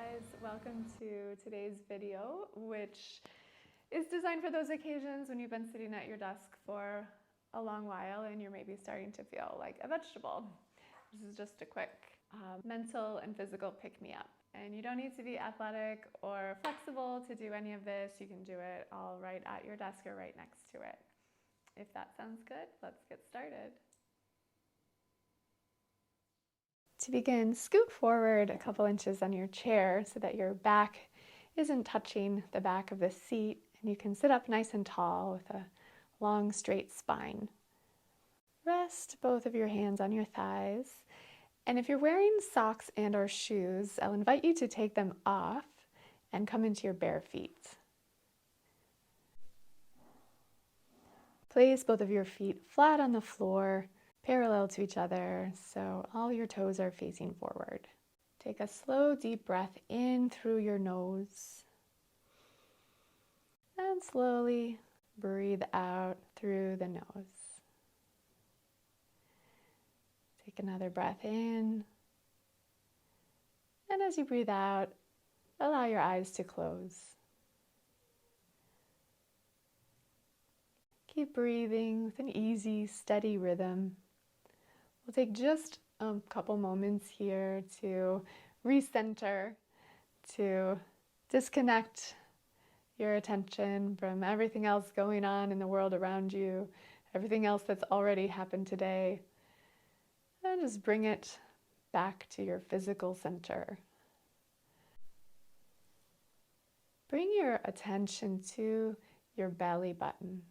guys, welcome to today's video, which is designed for those occasions when you've been sitting at your desk for a long while and you're maybe starting to feel like a vegetable. This is just a quick mental and physical pick-me-up. And you don't need to be athletic or flexible to do any of this. You can do it all right at your desk or right next to it. If that sounds good, let's get started. To begin, scoot forward a couple inches on your chair so that your back isn't touching the back of the seat, and you can sit up nice and tall with a long, straight spine. Rest both of your hands on your thighs, and if you're wearing socks and or shoes, I'll invite you to take them off and come into your bare feet. Place both of your feet flat on the floor, parallel to each other, so all your toes are facing forward. Take a slow, deep breath in through your nose, and slowly breathe out through the nose. Take another breath in, and as you breathe out, allow your eyes to close. Keep breathing with an easy, steady rhythm. We'll take just a couple moments here to recenter, to disconnect your attention from everything else going on in the world around you, everything else that's already happened today, and just bring it back to your physical center. Bring your attention to your belly button.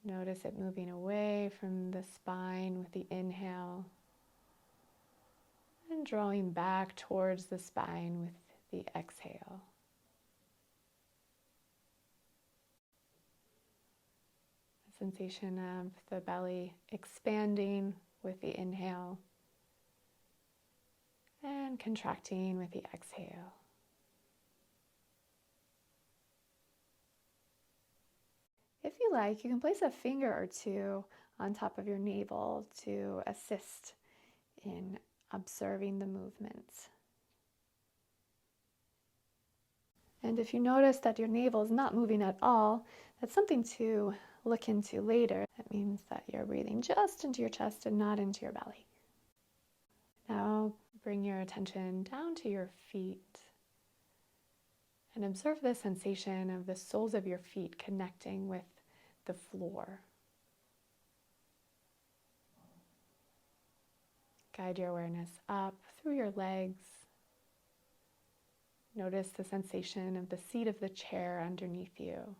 Notice it moving away from the spine with the inhale and drawing back towards the spine with the exhale. The sensation of the belly expanding with the inhale and contracting with the exhale. If you like, you can place a finger or two on top of your navel to assist in observing the movements. And if you notice that your navel is not moving at all, that's something to look into later. That means that you're breathing just into your chest and not into your belly. Now bring your attention down to your feet and observe the sensation of the soles of your feet connecting with the floor. Guide your awareness up through your legs. Notice the sensation of the seat of the chair underneath you.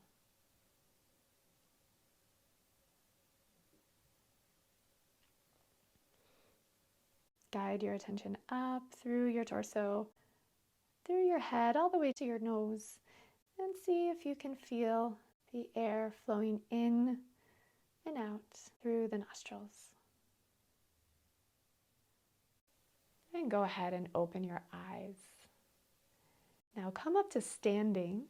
Guide your attention up through your torso, through your head, all the way to your nose, and see if you can feel the air flowing in and out through the nostrils. And go ahead and open your eyes. Now come up to standing.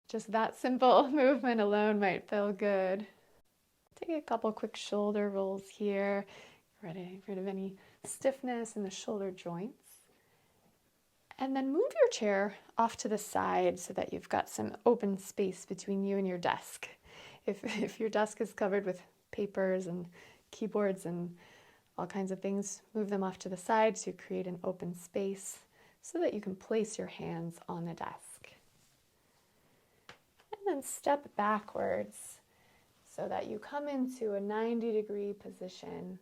Just that simple movement alone might feel good. Take a couple quick shoulder rolls here. Get rid of any stiffness in the shoulder joints. And then move your chair off to the side so that you've got some open space between you and your desk. If your desk is covered with papers and keyboards and all kinds of things, move them off to the side to create an open space so that you can place your hands on the desk. And then step backwards so that you come into a 90-degree position,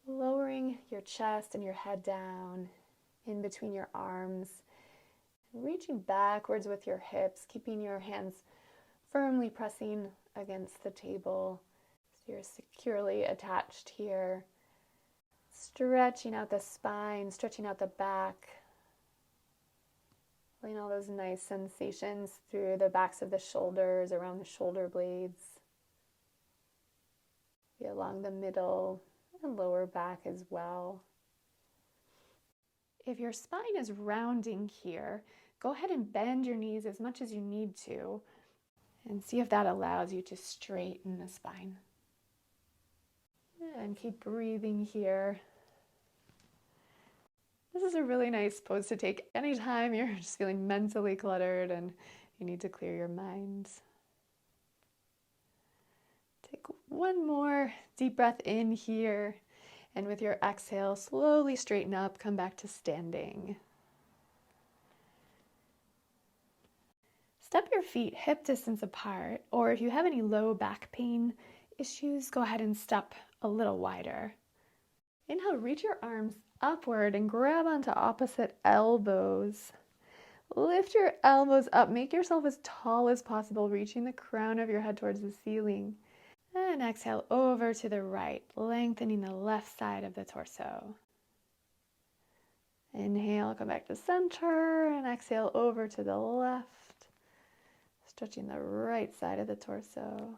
lowering your chest and your head down in between your arms, reaching backwards with your hips, keeping your hands firmly pressing against the table so you're securely attached here. Stretching out the spine, stretching out the back, feeling all those nice sensations through the backs of the shoulders, around the shoulder blades, along the middle and lower back as well. If your spine is rounding here, go ahead and bend your knees as much as you need to and see if that allows you to straighten the spine. And keep breathing here. is a really nice pose to take anytime you're just feeling mentally cluttered and you need to clear your mind. Take one more deep breath in here, and with your exhale, slowly straighten up, come back to standing. Step your feet hip distance apart, or if you have any low back pain issues, go ahead and step a little wider. Inhale, reach your arms upward and grab onto opposite elbows. Lift your elbows up, make yourself as tall as possible, reaching the crown of your head towards the ceiling. And exhale over to the right, lengthening the left side of the torso. Inhale, come back to center, and exhale over to the left, stretching the right side of the torso.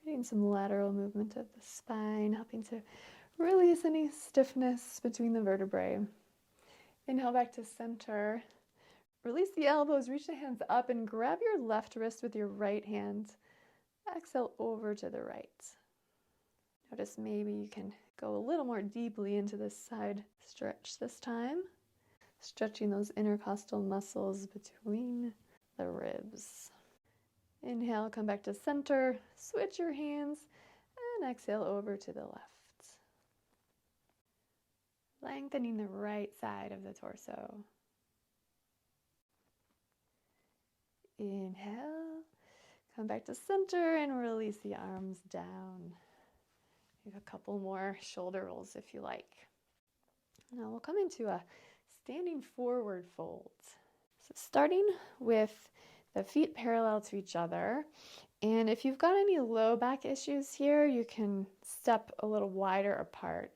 Getting some lateral movement of the spine, helping to release any stiffness between the vertebrae. Inhale back to center. Release the elbows, reach the hands up, and grab your left wrist with your right hand. Exhale over to the right. Notice maybe you can go a little more deeply into this side stretch this time, stretching those intercostal muscles between the ribs. Inhale, come back to center, switch your hands, and exhale over to the left. Lengthening the right side of the torso. Inhale, come back to center and release the arms down. You have a couple more shoulder rolls if you like. Now we'll come into a standing forward fold. So starting with the feet parallel to each other, and if you've got any low back issues here, you can step a little wider apart.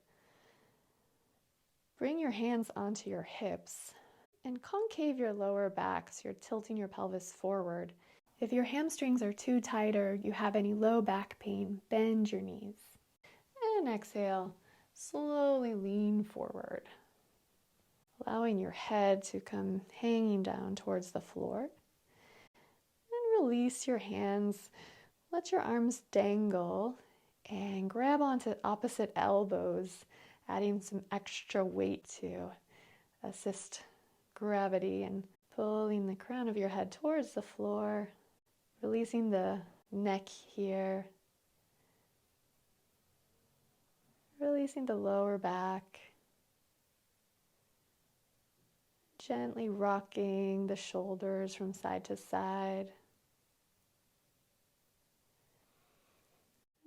Bring your hands onto your hips and concave your lower back so you're tilting your pelvis forward. If your hamstrings are too tight or you have any low back pain, bend your knees. And exhale, slowly lean forward, allowing your head to come hanging down towards the floor. And release your hands, let your arms dangle, and grab onto opposite elbows, adding some extra weight to assist gravity and pulling the crown of your head towards the floor, releasing the neck here, releasing the lower back, gently rocking the shoulders from side to side.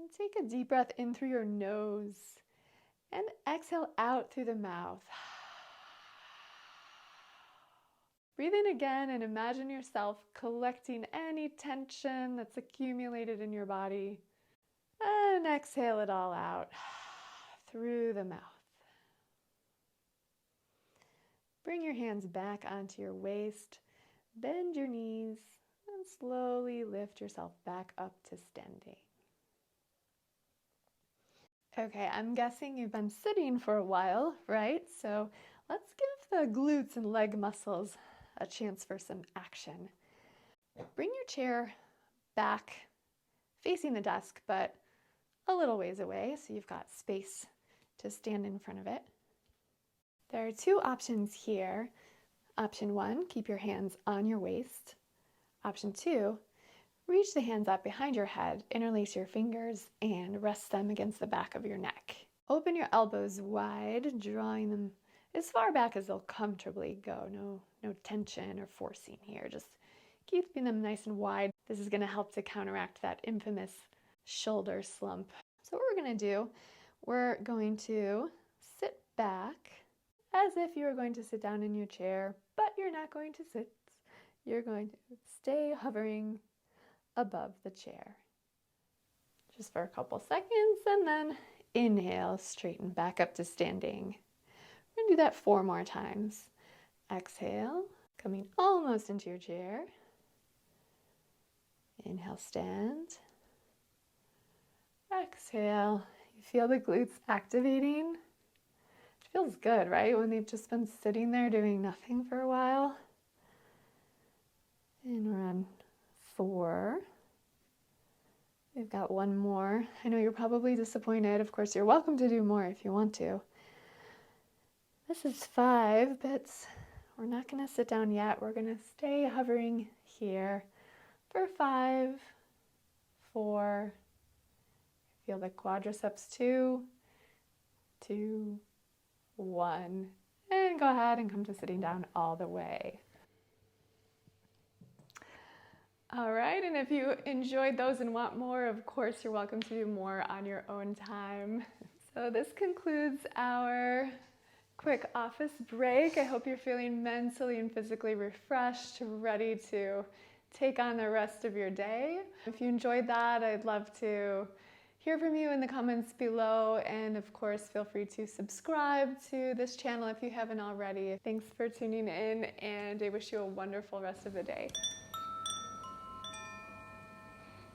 And take a deep breath in through your nose and exhale out through the mouth. Breathe in again and imagine yourself collecting any tension that's accumulated in your body. And exhale it all out through the mouth. Bring your hands back onto your waist, bend your knees, and slowly lift yourself back up to standing. Okay, I'm guessing you've been sitting for a while, right? So let's give the glutes and leg muscles a chance for some action. Bring your chair back facing the desk, but a little ways away so you've got space to stand in front of it. There are two options here. Option one, keep your hands on your waist. Option two, reach the hands up behind your head, interlace your fingers, and rest them against the back of your neck. Open your elbows wide, drawing them as far back as they'll comfortably go. No tension or forcing here. Just keeping them nice and wide. This is going to help to counteract that infamous shoulder slump. So what we're going to do, we're going to sit back as if you were going to sit down in your chair, but you're not going to sit. You're going to stay hovering above the chair. Just for a couple seconds, and then inhale, straighten back up to standing. We're going to do that 4 more times. Exhale, coming almost into your chair. Inhale, stand. Exhale. You feel the glutes activating? It feels good, right? When they've just been sitting there doing nothing for a while. And we're on 4. We've got 1 more. I know you're probably disappointed. Of course, you're welcome to do more if you want to. This is 5, but we're not going to sit down yet. We're going to stay hovering here for 5, 4, feel the quadriceps, 2, 2, 1, and go ahead and come to sitting down all the way. All right, and if you enjoyed those and want more, of course, you're welcome to do more on your own time. So this concludes our quick office break. I hope you're feeling mentally and physically refreshed, ready to take on the rest of your day. If you enjoyed that, I'd love to hear from you in the comments below, and of course, feel free to subscribe to this channel if you haven't already. Thanks for tuning in, and I wish you a wonderful rest of the day.